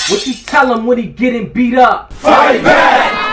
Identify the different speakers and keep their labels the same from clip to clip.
Speaker 1: What you tell him when he getting beat up?
Speaker 2: Fight back!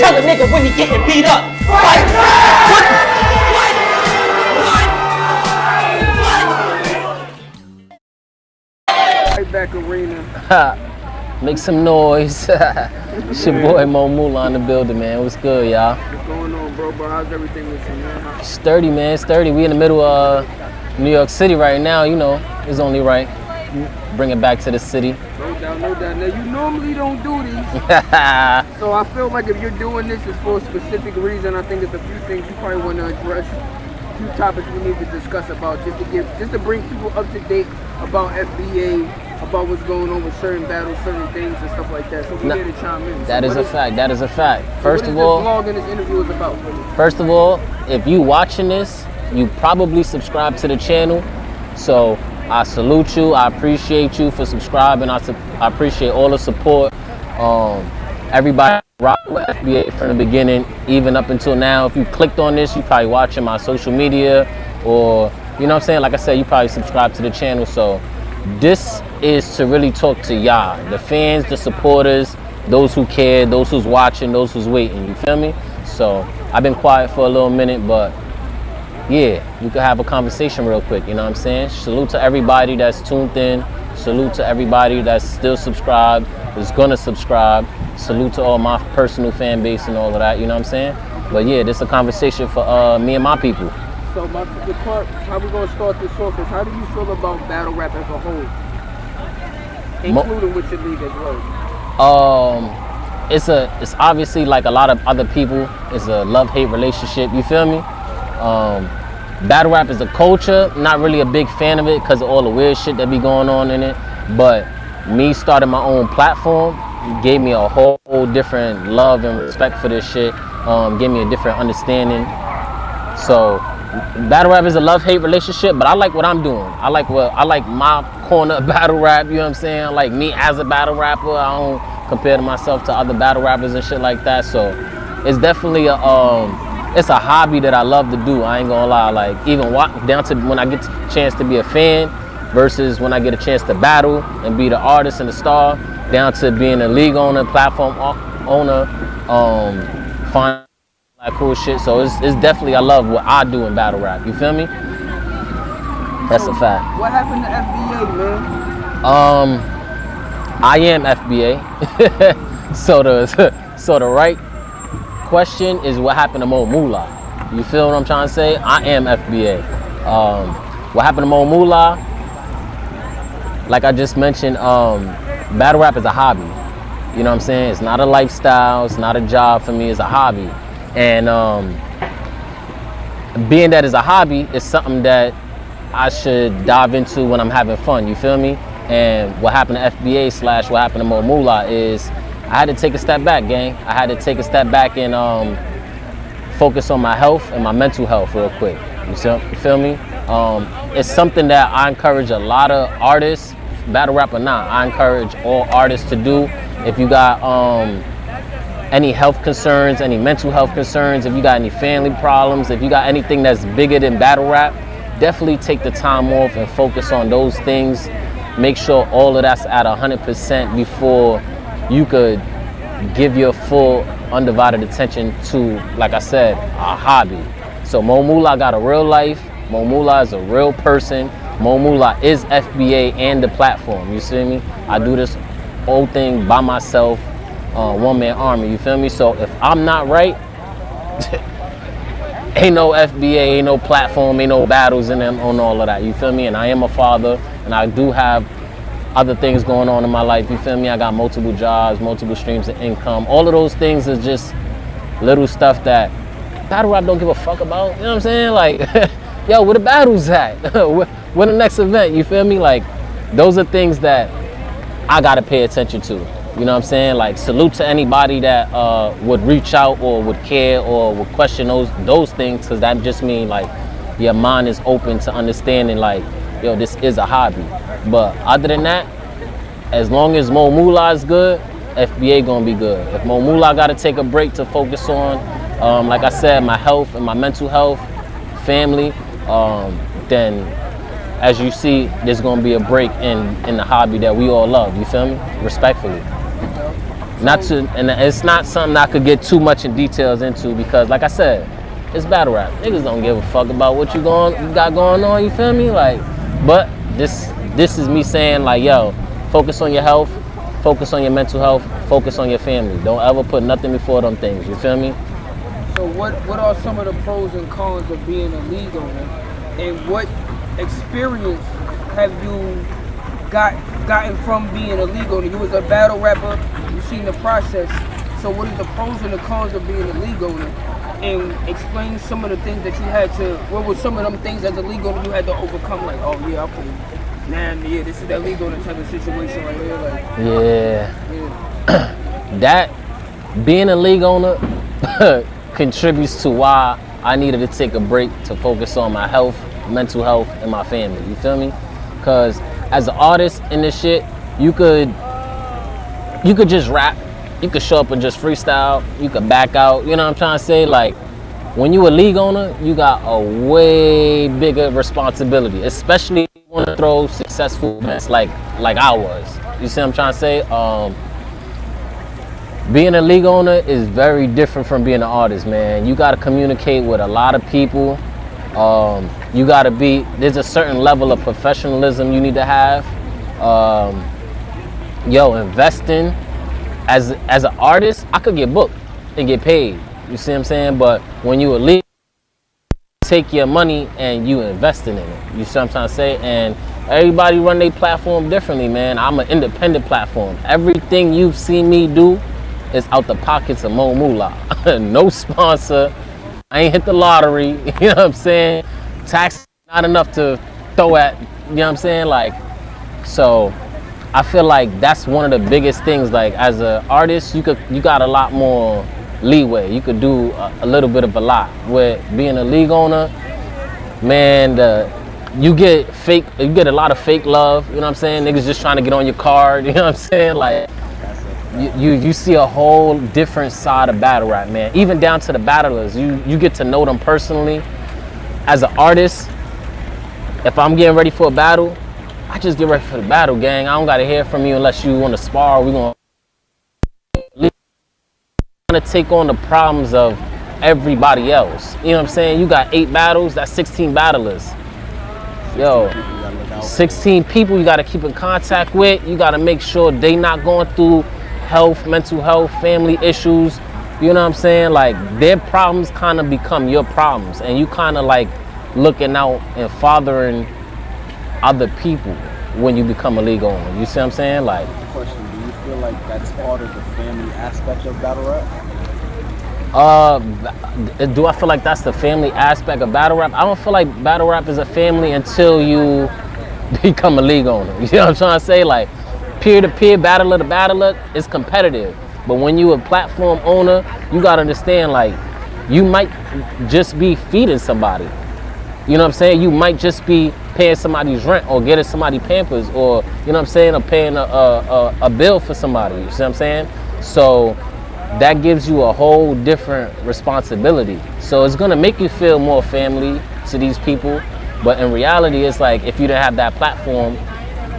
Speaker 3: Tell a nigga when he getting beat up.
Speaker 2: Fight back!
Speaker 4: Fight back arena.
Speaker 3: Make some noise. It's your boy Mo Moolah in the building, man. What's good, y'all?
Speaker 4: What's going on, bro? How's everything with you, man?
Speaker 3: Sturdy, man. Sturdy. We in the middle of New York City right now. You know, it's only right. Bring it back to the city.
Speaker 4: No doubt, no doubt. Now, you normally don't do these. So I feel like if you're doing this, it's for a specific reason. I think it's a few things you probably want to address. A few topics we need to discuss about just to bring people up to date about FBA, about what's going on with certain battles, certain things and stuff like that. So we're here to chime in.
Speaker 3: That is a fact. That is a fact.
Speaker 4: First of all, what is this vlog and this interview is about?
Speaker 3: First of all, if you watching this, you probably subscribe to the channel. So I salute you. I appreciate you for subscribing. I appreciate all the support. Everybody rock with FBA from the beginning, even up until now. If you clicked on this, you probably watching my social media, or you know what I'm saying? Like I said, you probably subscribe to the channel. So this is to really talk to y'all, the fans, the supporters, those who care, those who's watching, those who's waiting. You feel me? So I've been quiet for a little minute, but yeah, we could have a conversation real quick, you know what I'm saying? Salute to everybody that's tuned in. Salute to everybody that's still subscribed, is gonna subscribe. Salute to all my personal fan base and all of that, you know what I'm saying? But yeah, this is a conversation for me and my people.
Speaker 4: So the part, how we gonna start this off is, how do you feel about battle rap as a whole? Including with your league as well.
Speaker 3: It's obviously like a lot of other people, it's a love-hate relationship, you feel me? Battle rap is a culture, not really a big fan of it because of all the weird shit that be going on in it, but me starting my own platform gave me a whole different love and respect for this shit, gave me a different understanding. So battle rap is a love-hate relationship, but I like what I'm doing. I like my corner of battle rap, you know what I'm saying? Like me as a battle rapper, I don't compare to myself to other battle rappers and shit like that. So it's definitely it's a hobby that I love to do. I ain't gonna lie. Like even down to when I get a chance to be a fan versus when I get a chance to battle and be the artist and the star, down to being a league owner, platform owner, find like cool shit. So it's definitely, I love what I do in battle rap. You feel me? That's a fact.
Speaker 4: What happened to FBA, man?
Speaker 3: I am FBA. so the right question is what happened to Mo Moolah. You feel what I'm trying to say? I am FBA. What happened to Mo Moolah? Like I just mentioned, battle rap is a hobby. You know what I'm saying? It's not a lifestyle. It's not a job for me. It's a hobby. And being that it's a hobby, it's something that I should dive into when I'm having fun. You feel me? And what happened to FBA / what happened to Mo Moolah is I had to take a step back, gang. I had to take a step back and focus on my health and my mental health real quick. You feel me? It's something that I encourage a lot of artists, battle rap or not, I encourage all artists to do. If you got any health concerns, any mental health concerns, if you got any family problems, if you got anything that's bigger than battle rap, definitely take the time off and focus on those things. Make sure all of that's at 100% before you could give your full undivided attention to, like I said, a hobby. So Mo Moolah got a real life. Mo Moolah is a real person. Mo Moolah is FBA and the platform. You see me? I do this whole thing by myself, one-man army. You feel me? So if I'm not right, ain't no FBA, ain't no platform, ain't no battles in them on all of that. You feel me? And I am a father, and I do have other things going on in my life. You feel me? I got multiple jobs, multiple streams of income. All of those things is just little stuff that battle rap don't give a fuck about. You know what I'm saying? Like, yo, where the battles at? Where the next event? You feel me? Like, those are things that I gotta pay attention to. You know what I'm saying? Like, salute to anybody that would reach out or would care or would question those things, because that just means like your mind is open to understanding like, yo, this is a hobby. But other than that, as long as Mo Moolah is good, FBA gonna be good. If Mo Moolah gotta take a break to focus on, like I said, my health and my mental health, family, then as you see, there's gonna be a break in the hobby that we all love. You feel me? Respectfully. And it's not something I could get too much in details into, because like I said, it's battle rap. Niggas don't give a fuck about what you got going on. You feel me? Like, but this is me saying like, yo, focus on your health, focus on your mental health, focus on your family. Don't ever put nothing before them things. You feel me?
Speaker 4: So what are some of the pros and cons of being a league owner, and what experience have you gotten from being a league owner? You was a battle rapper, you seen the process. So what is the pros and the cons of being a league owner? And explain some of the things that you had to, what were some of them things as a league owner you had to overcome? Like, oh yeah, okay, yeah, this is that league owner type of situation right here. Like,
Speaker 3: yeah. That, being a league owner contributes to why I needed to take a break to focus on my health, mental health, and my family. You feel me? Because as an artist in this shit, you could just rap, you could show up and just freestyle, you could back out. You know what I'm trying to say? Like, when you a league owner, you got a way bigger responsibility, especially if you want to throw successful events like I was. You see what I'm trying to say? Being a league owner is very different from being an artist, man. You got to communicate with a lot of people. You got to there's a certain level of professionalism you need to have. Investing as an artist, I could get booked and get paid. You see what I'm saying? But when you a league, take your money and you investing in it. You see what I'm trying to say? And everybody run their platform differently, man. I'm an independent platform. Everything you've seen me do is out the pockets of Mo Moolah. No sponsor. I ain't hit the lottery. You know what I'm saying? Tax not enough to throw at. You know what I'm saying? Like, so I feel like that's one of the biggest things. Like, as an artist, you got a lot more leeway. You could do a little bit of a lot. With being a league owner, man, you get a lot of fake love. You know what I'm saying? Niggas just trying to get on your card. You know what I'm saying? Like, you see a whole different side of battle rap, man. Even down to the battlers, you get to know them personally. As an artist, if I'm getting ready for a battle, I just get ready for the battle, gang. I don't gotta hear from you unless you want to spar. We gonna take on the problems of everybody else. You know what I'm saying? You got 8 battles, that's 16 battlers. Yo, 16 people you gotta keep in contact with. You gotta make sure they not going through health, mental health, family issues. You know what I'm saying? Like, their problems kind of become your problems, and you kind of like looking out and fathering other people when you become a league owner. You see what I'm saying? Like,
Speaker 2: Question, do you feel like that's part of the family aspect of battle rap?
Speaker 3: Do I feel like that's the family aspect of battle rap? I don't feel like battle rap is a family until you become a league owner. You know what I'm trying to say? Like, peer-to-peer, battler to battler, it's competitive. But when you a platform owner, you gotta understand, like, you might just be feeding somebody. You know what I'm saying? You might just be paying somebody's rent or getting somebody Pampers, or, you know what I'm saying, or paying a bill for somebody. You see what I'm saying? So that gives you a whole different responsibility. So it's gonna make you feel more family to these people. But in reality, it's like, if you didn't have that platform,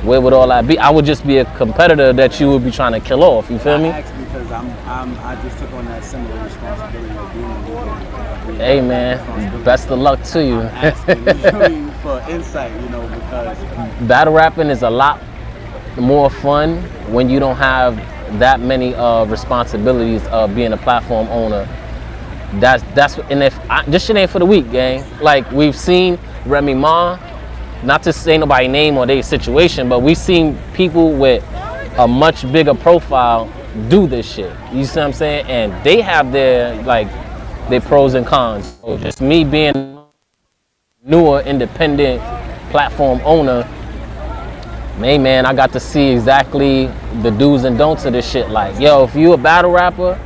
Speaker 3: Where would all that be? I would just be a competitor that you would be trying to kill off. You feel me?
Speaker 2: I asked because I just took on that similar responsibility of being a leader.
Speaker 3: Hey man, best of luck to you.
Speaker 2: Asking you for insight, you know, because
Speaker 3: Battle rapping is a lot more fun when you don't have that many responsibilities of being a platform owner. That's and if this shit ain't for the weak, gang. Like we've seen Remy Ma, not to say nobody name or their situation, but we've seen people with a much bigger profile do this shit. You see what I'm saying? And they have their pros and cons. So just me being newer independent platform owner, man, I got to see exactly the do's and don'ts of this shit. Like, yo, if you a battle rapper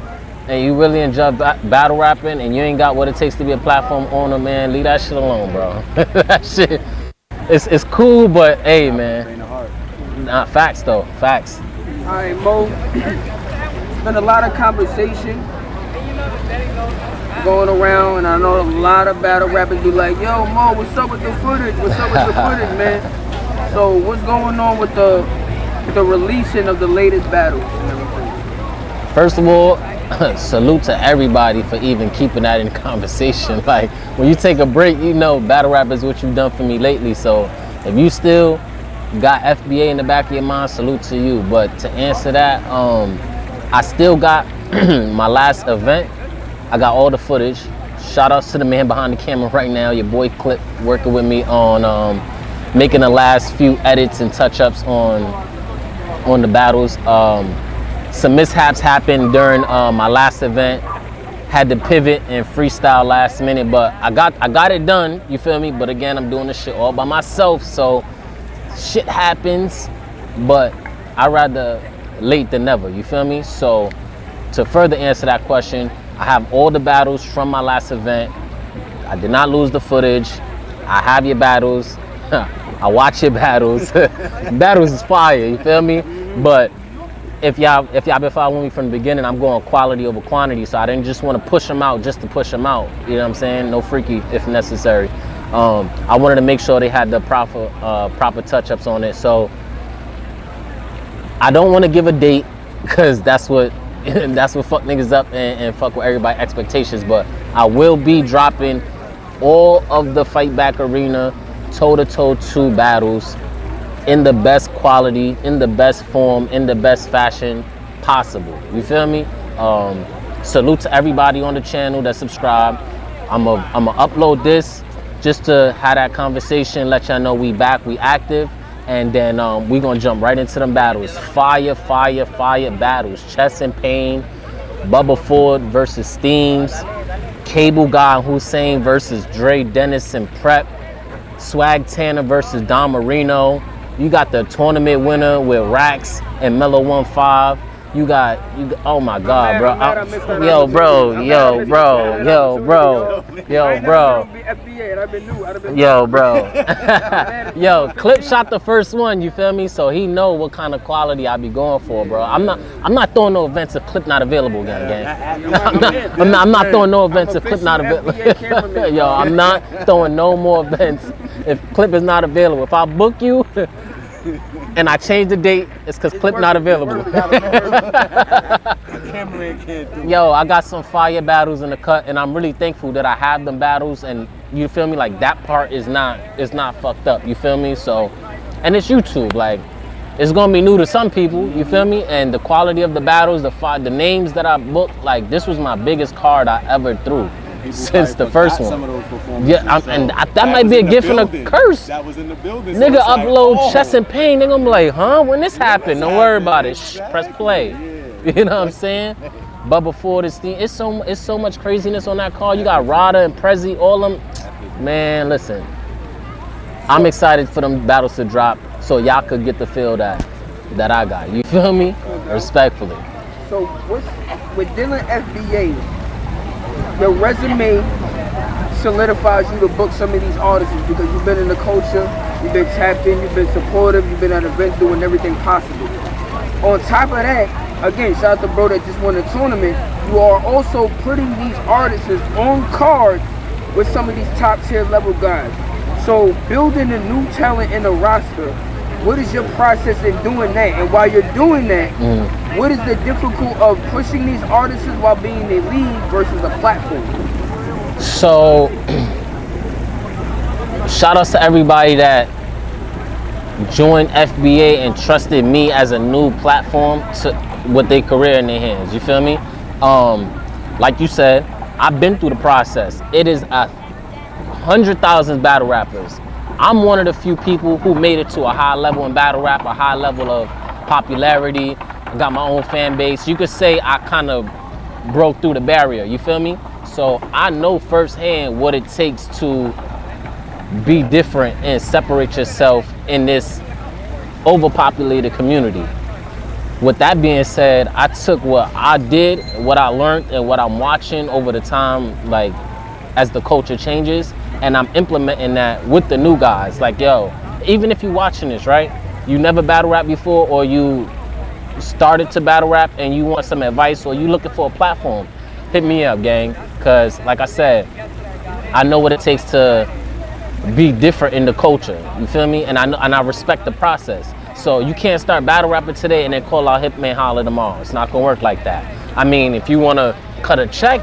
Speaker 3: and you really enjoy battle rapping and you ain't got what it takes to be a platform owner, man, leave that shit alone, bro. That shit, it's cool, but hey, man. Nah, facts though, facts.
Speaker 4: All right, Mo. It's been a lot of conversation going around, and I know a lot of battle rappers be like, yo, Mo, what's up with the footage? What's up with the footage, man? So what's going on with the releasing of the latest battles and everything?
Speaker 3: First of all, salute to everybody for even keeping that in conversation. Like, when you take a break, you know battle rap is what you've done for me lately. So if you still got FBA in the back of your mind, salute to you. But to answer that, I still got my last event. I got all the footage. Shout outs to the man behind the camera right now, your boy Clip, working with me on making the last few edits and touch-ups on the battles. Some mishaps happened during my last event. Had to pivot and freestyle last minute, but I got it done, you feel me? But again, I'm doing this shit all by myself, so shit happens, but I'd rather late than never, you feel me? So to further answer that question, I have all the battles from my last event. I did not lose the footage. I have your battles. I watch your battles. Battles is fire, you feel me? But if y'all been following me from the beginning, I'm going quality over quantity, so I didn't just want to push them out just to push them out. You know what I'm saying? No freaky if necessary. I wanted to make sure they had the proper touch-ups on it. So I don't want to give a date because that's what fuck niggas up and fuck with everybody's expectations. But I will be dropping all of the Fight Back Arena toe-to-toe 2 battles in the best quality, in the best form, in the best fashion possible. You feel me? Salute to everybody on the channel that subscribed. I'ma upload this just to have that conversation, let y'all know we back, we active, and then we gonna jump right into them battles. Fire battles. Chess and Pain, Bubba Ford versus Steams, Cable Guy and Hussein versus Dre Dennis and Prep, Swag Tanner versus Don Marino. You got the tournament winner with Rax and Mellow 1-5. You got, oh my God, bro. Yo, bro. Yo, Clip shot the first one, you feel me? So he know what kind of quality I be going for, bro. I'm not throwing no events if Clip not available, gang. I'm not throwing no events if Clip not available. Yo, I'm not throwing no more events if Clip is not available. If I book you and I change the date, it's because Clip not available. Yo, I got some fire battles in the cut, and I'm really thankful that I have them battles, and you feel me? Like, that part is not fucked up, you feel me? So, and it's YouTube, like, it's gonna be new to some people, you feel me? And the quality of the battles, the names that I booked, like, this was my biggest card I ever threw since the first one. Yeah, that might be a gift and a curse.
Speaker 2: That was in the building.
Speaker 3: Nigga so upload like, Chess and Pain, nigga, I'm like, huh? When this happened? Don't worry about it. Press play. Yeah. You know what I'm saying? Bubba Ford is it's so much craziness on that card. You got Rada and Prezi, all them. Man, listen. I'm excited for them battles to drop so y'all could get the feel that I got. You feel me? Respectfully.
Speaker 4: So with Dylan FBA, your resume solidifies you to book some of these artists because you've been in the culture, you've been tapped in, you've been supportive, you've been at events doing everything possible. On top of that, again, shout out to bro that just won the tournament, you are also putting these artists on cards with some of these top tier level guys. So building a new talent in the roster What is your process in doing that? And while you're doing that, what is the difficult of pushing these artists while being a league versus a platform?
Speaker 3: So, shout outs to everybody that joined FBA and trusted me as a new platform with their career in their hands. You feel me? Like you said, I've been through the process. It is 100,000 battle rappers. I'm one of the few people who made it to a high level in battle rap, a high level of popularity. I got my own fan base. You could say I kind of broke through the barrier, you feel me? So I know firsthand what it takes to be different and separate yourself in this overpopulated community. With that being said, I took what I did, what I learned, and what I'm watching over the time, like as the culture changes, and I'm implementing that with the new guys. Like, yo, even if you're watching this, right? You never battle rap before, or you started to battle rap and you want some advice, or you looking for a platform, hit me up, gang. Cause like I said, I know what it takes to be different in the culture. You feel me? And I respect the process. So you can't start battle rapping today and then call out Hitman Holla tomorrow. It's not gonna work like that. I mean, if you wanna cut a check,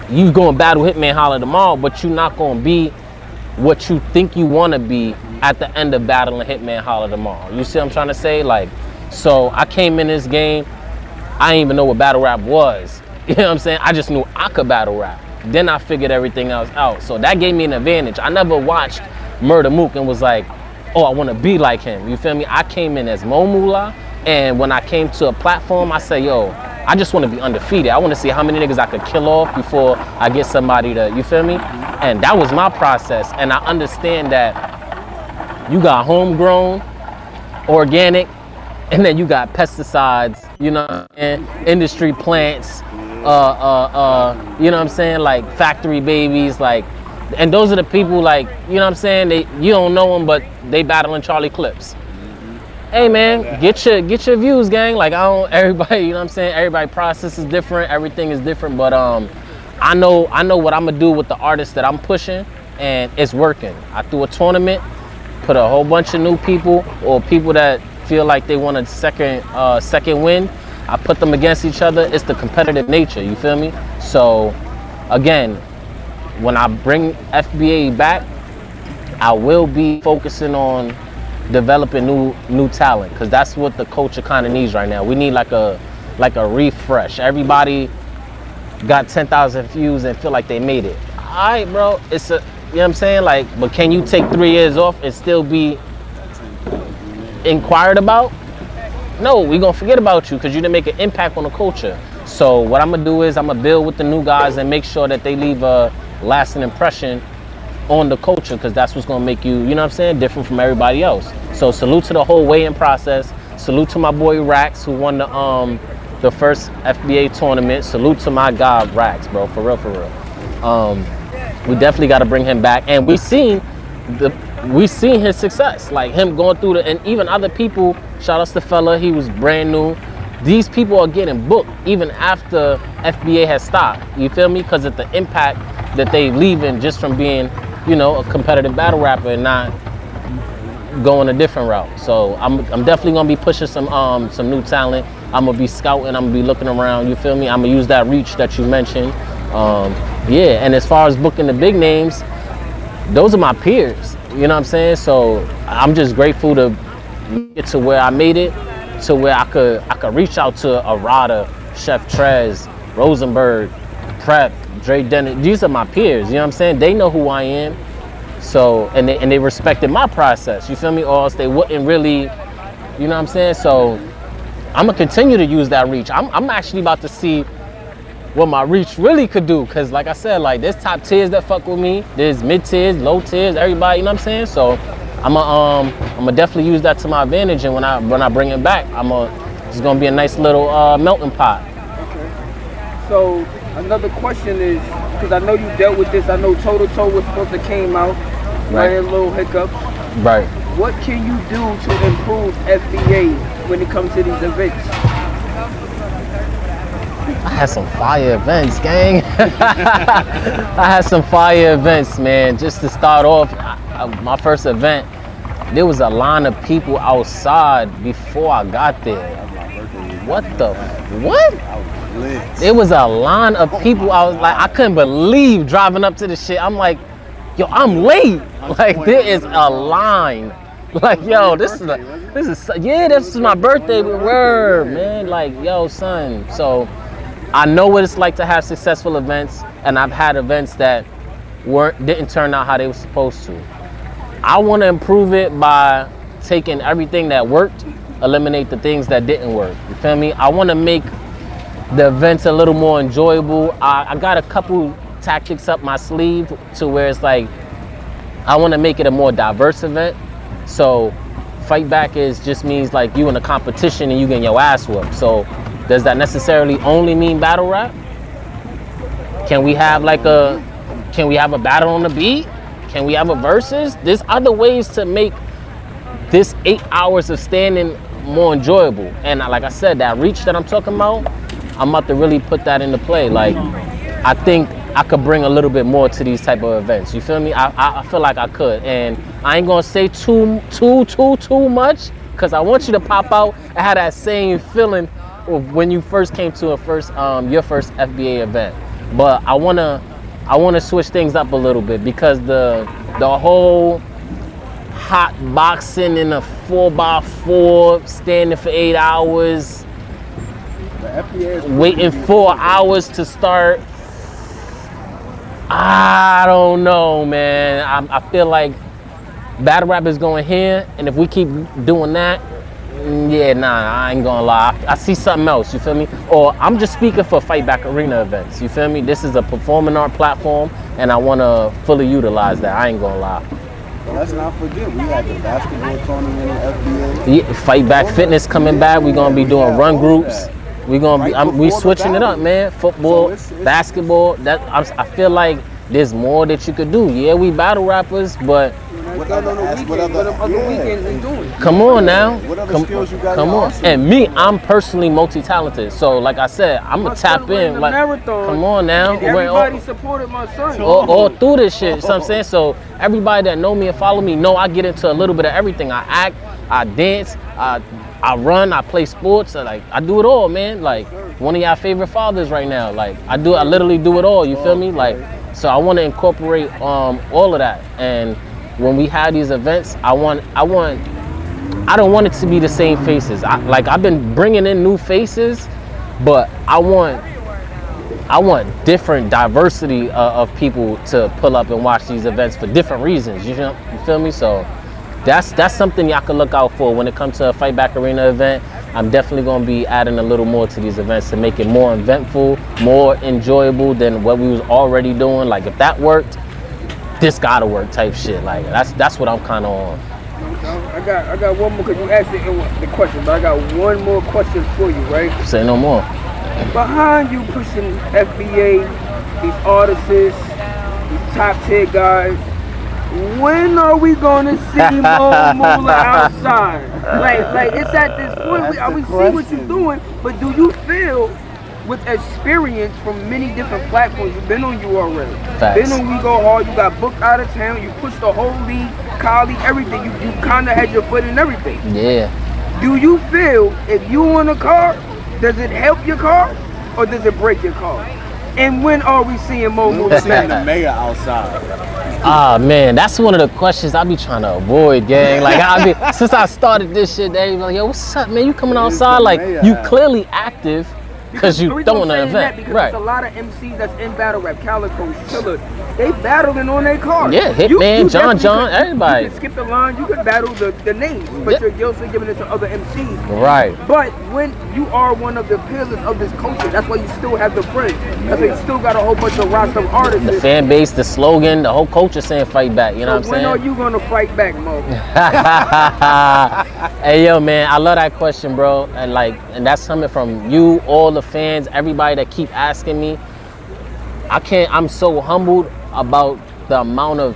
Speaker 3: you gonna battle Hitman Holla tomorrow, but you're not gonna be what you think you wanna be at the end of battling Hitman Holla tomorrow. You see what I'm trying to say? Like, so I came in this game, I didn't even know what battle rap was. You know what I'm saying? I just knew I could battle rap. Then I figured everything else out. So that gave me an advantage. I never watched Murder Mook and was like, oh, I want to be like him. You feel me? I came in as Mo Moolah, and when I came to a platform, I said, yo, I just want to be undefeated. I want to see how many niggas I could kill off before I get somebody to, you feel me? And that was my process. And I understand that you got homegrown, organic, and then you got pesticides, you know, and industry plants, you know what I'm saying? Like factory babies, like, and those are the people, like, you know what I'm saying? You don't know them, but they battling Charlie Clips. Hey man, get your views, gang. Like, everybody, you know what I'm saying? Everybody process is different, everything is different, but I know what I'm gonna do with the artists that I'm pushing, and it's working. I threw a tournament, put a whole bunch of new people, or people that feel like they want a second win. I put them against each other. It's the competitive nature, you feel me? So again, when I bring FBA back, I will be focusing on developing new talent, because that's what the culture kind of needs right now. We need like a refresh. Everybody got 10,000 views and feel like they made it. All right, bro, it's a, you know what I'm saying? Like, but can you take 3 years off and still be inquired about? No, we gonna forget about you because you didn't make an impact on the culture. So what I'm gonna do is I'm gonna build with the new guys and make sure that they leave a lasting impression on the culture, because that's what's gonna make you, you know what I'm saying, different from everybody else. So salute to the whole weigh-in process. Salute to my boy Rax, who won the first FBA tournament. Salute to my guy Rax, bro, for real, for real. We definitely got to bring him back, and we seen his success, like him going through and even other people. Shout outs to Fella, he was brand new. These people are getting booked even after FBA has stopped. You feel me? Because of the impact that they leaving just from being, you know, a competitive battle rapper and not going a different route. So I'm definitely gonna be pushing some new talent. I'm gonna be scouting. I'm gonna be looking around. You feel me? I'm gonna use that reach that you mentioned. Yeah. And as far as booking the big names, those are my peers. You know what I'm saying? So I'm just grateful to get to where I made it, to where I could reach out to Arada, Chef Trez, Rosenberg, Prep, Dre Dennis. These are my peers. You know what I'm saying? They know who I am. So and they respected my process. You feel me? Or else they wouldn't really. You know what I'm saying? So I'm gonna continue to use that reach. I'm actually about to see what my reach really could do, because like I said, like there's top tiers that fuck with me, there's mid tiers, low tiers, everybody, you know what I'm saying? So I'm gonna definitely use that to my advantage, and when I bring it back, it's gonna be a nice little melting pot.
Speaker 4: Okay. So another question is, because I know you dealt with this, I know Toe to Toe was supposed to came out, right? A little hiccups.
Speaker 3: Right.
Speaker 4: What can you do to improve FBA when it comes to these events?
Speaker 3: I had some fire events, gang. I had some fire events, man. Just to start off, my first event, there was a line of people outside before I got there.
Speaker 2: That was my birthday.
Speaker 3: What the? What?
Speaker 2: I was lit.
Speaker 3: There was a line of people. I was like, I couldn't believe driving up to the shit. I'm like, yo, I'm late. Like, there is a line. Like, yo, this is my birthday. Word, man. Like, yo, son. So, I know what it's like to have successful events, and I've had events that didn't turn out how they were supposed to. I want to improve it by taking everything that worked, eliminate the things that didn't work. You feel me? I want to make the events a little more enjoyable. I got a couple tactics up my sleeve to where it's like, I want to make it a more diverse event. So fight back just means like you in a competition and you getting your ass whooped. So does that necessarily only mean battle rap? Can we have a battle on the beat? Can we have a versus? There's other ways to make this 8 hours of standing more enjoyable. And like I said, that reach that I'm talking about, I'm about to really put that into play. Like, I think I could bring a little bit more to these type of events. You feel me? I feel like I could. And I ain't gonna say too much, because I want you to pop out and have that same feeling of when you first came to your first FBA event. But I wanna switch things up a little bit, because the whole hot boxing in a 4x4, standing for 8 hours,
Speaker 2: The FBA is
Speaker 3: waiting 4 hours to start. I don't know, man. I feel like battle rap is going here, and if we keep doing that, yeah, nah, I ain't gonna lie. I see something else, you feel me? Or I'm just speaking for Fight Back Arena events, you feel me? This is a performing art platform, and I wanna fully utilize that. I ain't gonna lie.
Speaker 2: But let's not forget, we had the basketball tournament in FBA.
Speaker 3: Yeah, Fight Back Fitness coming back. We're gonna be doing run groups. We're gonna be, we switching it up, man. Football, basketball. I feel like there's more that you could do. Yeah, we battle rappers, but
Speaker 2: What other
Speaker 4: weekends we doing?
Speaker 3: come on now.
Speaker 2: What other skills you got?
Speaker 3: Come on. And me, I'm personally multi-talented. So like I said, I'm
Speaker 4: My
Speaker 3: gonna
Speaker 4: son
Speaker 3: tap
Speaker 4: ran
Speaker 3: in.
Speaker 4: the
Speaker 3: Like,
Speaker 4: marathon,
Speaker 3: come on now.
Speaker 4: and everybody supported my son.
Speaker 3: All through this shit, you know what I'm saying? So everybody that know me and follow me know I get into a little bit of everything. I act, I dance, I run, I play sports. I do it all, man. Like one of y'all favorite fathers right now. Like I literally do it all. You feel me? Like, so I want to incorporate all of that. And when we have these events, I don't want it to be the same faces. I've been bringing in new faces, but I want different diversity of people to pull up and watch these events for different reasons. You feel me? So that's something y'all can look out for when it comes to a Fight Back Arena event. I'm definitely going to be adding a little more to these events to make it more eventful, more enjoyable than what we was already doing. Like if that worked, this gotta work type shit. Like that's what I'm kind of on.
Speaker 4: I got one more, because you asked the question, but I got one more question for you, right?
Speaker 3: Say no more.
Speaker 4: Behind you pushing FBA, these artists, these top tier guys, when are we gonna see Mo Moolah outside? Like it's at this point. We see what you're doing, but do you feel, with experience from many different platforms, you've been on URL,
Speaker 3: Facts.
Speaker 4: been on We Go Hard, you got booked out of town, you pushed the whole league, Kali, everything. You kind of had your foot in everything.
Speaker 3: Yeah.
Speaker 4: Do you feel if you on a car, does it help your car or does it break your car? And when are we seeing Mo Moolah?
Speaker 2: Seeing the mayor outside.
Speaker 3: Ah man, that's one of the questions I be trying to avoid, gang. Like since I started this shit, they be like, yo, what's up, man? You coming outside? Like you clearly active. Because you throwing an event,
Speaker 4: because
Speaker 3: right?
Speaker 4: There's a lot of MCs that's in battle rap, Calico, Chiller, they battling on their cars.
Speaker 3: Yeah, Hitman, John, everybody.
Speaker 4: You can skip the line, you can battle the names, but you're guilty giving it to other MCs.
Speaker 3: Right.
Speaker 4: But when you are one of the pillars of this culture, that's why you still have the friends. That's why you still got a whole bunch of roster of artists.
Speaker 3: The fan base, the slogan, the whole culture saying fight back. You know what I'm saying?
Speaker 4: When are you gonna fight back, Mo?
Speaker 3: Hey yo, man, I love that question, bro. And that's coming from you, all the fans, everybody that keep asking me. I'm so humbled about the amount of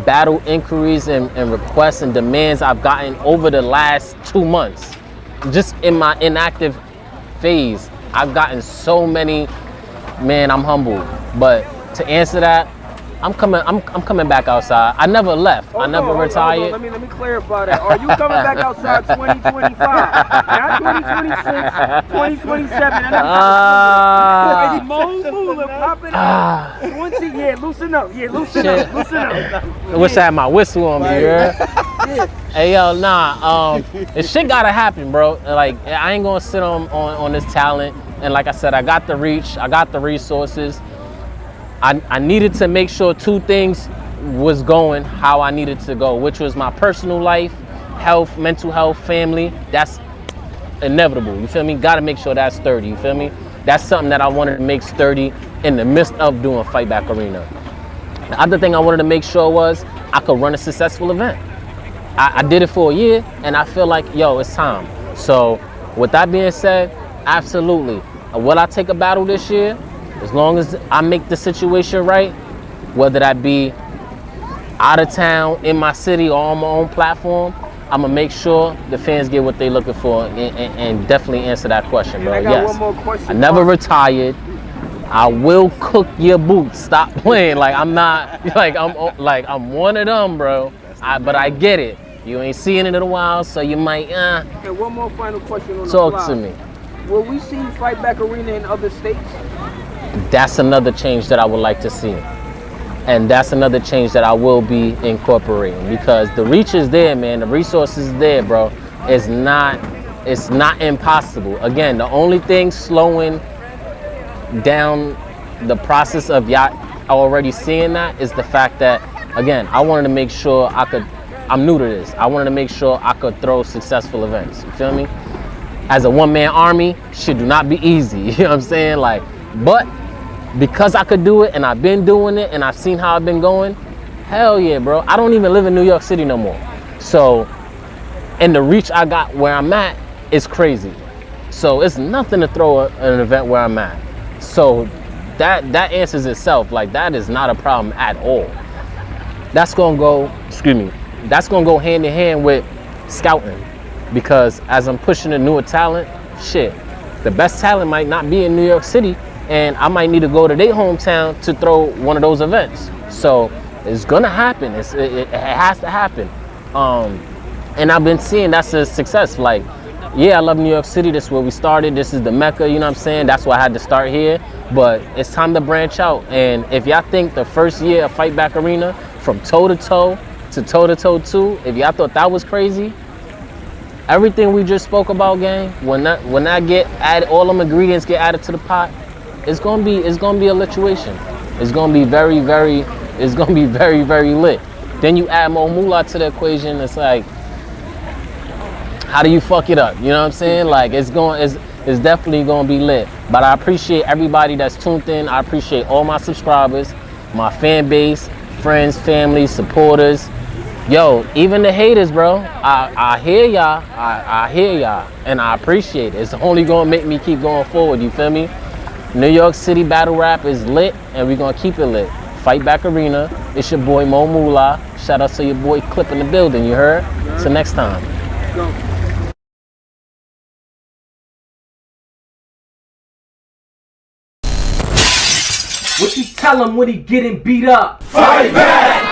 Speaker 3: battle inquiries and requests and demands I've gotten over the last 2 months. Just in my inactive phase, I've gotten so many. Man, I'm humbled. But to answer that, I'm coming back outside. I never left. I never retired.
Speaker 4: Let me clarify that. Are you coming back outside 2025? Not 2026, 2027. And Mo Moolah popping out once a year. Loosen up. Yeah, loosen up.
Speaker 3: Wish I had my whistle on me, yeah. Hey yo, nah. This shit gotta happen, bro. Like I ain't gonna sit on this talent. And like I said, I got the reach. I got the resources. I needed to make sure two things was going how I needed to go, which was my personal life, health, mental health, family. That's inevitable, you feel me? Gotta make sure that's sturdy, you feel me? That's something that I wanted to make sturdy in the midst of doing Fight Back Arena. The other thing I wanted to make sure was I could run a successful event. I did it for a year, and I feel like, yo, it's time. So with that being said, absolutely. Will I take a battle this year? As long as I make the situation right, whether that be out of town, in my city, or on my own platform, I'm gonna make sure the fans get what they're looking for and definitely answer that question, bro.
Speaker 4: I got one more question.
Speaker 3: I never retired. I will cook your boots. Stop playing. Like I'm not, I'm one of them, bro. But I get it. You ain't seeing it in a while, so you might,
Speaker 4: Okay, one more final question on the
Speaker 3: Talk
Speaker 4: fly.
Speaker 3: to me.
Speaker 4: Will we see Fight Back Arena in other states?
Speaker 3: That's another change that I would like to see. And that's another change that I will be incorporating because the reach is there, man. The resources is there, bro. It's not impossible. Again, the only thing slowing down the process of y'all already seeing that is the fact that, again, I wanted to make sure I'm new to this. I wanted to make sure I could throw successful events. You feel me? As a one-man army, shit do not be easy. You know what I'm saying? Like, but because I could do it and I've been doing it and I've seen how I've been going, hell yeah, bro. I don't even live in New York City no more. So, and the reach I got where I'm at is crazy. So it's nothing to throw an event where I'm at. So that answers itself. Like that is not a problem at all. That's gonna go, that's gonna go hand in hand with scouting. Because as I'm pushing a newer talent, shit, the best talent might not be in New York City, and I might need to go to their hometown to throw one of those events. So it's gonna happen. It has to happen. And I've been seeing that's a success. Like, yeah, I love New York City. This is where we started. This is the Mecca, you know what I'm saying? That's why I had to start here. But it's time to branch out. And if y'all think the first year of Fight Back Arena, from toe-to-toe to toe-to-toe 2, if y'all thought that was crazy, everything we just spoke about, gang, when that get added, all them ingredients get added to the pot, it's gonna be a lituation. It's gonna be very, very lit. Then you add Mo Moolah to the equation. It's like, how do you fuck it up? You know what I'm saying? Like it's definitely gonna be lit. But I appreciate everybody that's tuned in. I appreciate all my subscribers, my fan base, friends, family, supporters. Yo, even the haters, bro. I hear y'all. I hear y'all, and I appreciate it. It's only gonna make me keep going forward. You feel me? New York City battle rap is lit, and we're gonna keep it lit. Fight Back Arena. It's your boy Mo Moolah. Shout out to your boy Clip in the building. You heard? Till next time.
Speaker 4: Go.
Speaker 1: What you tell him when he getting beat up? Fight back!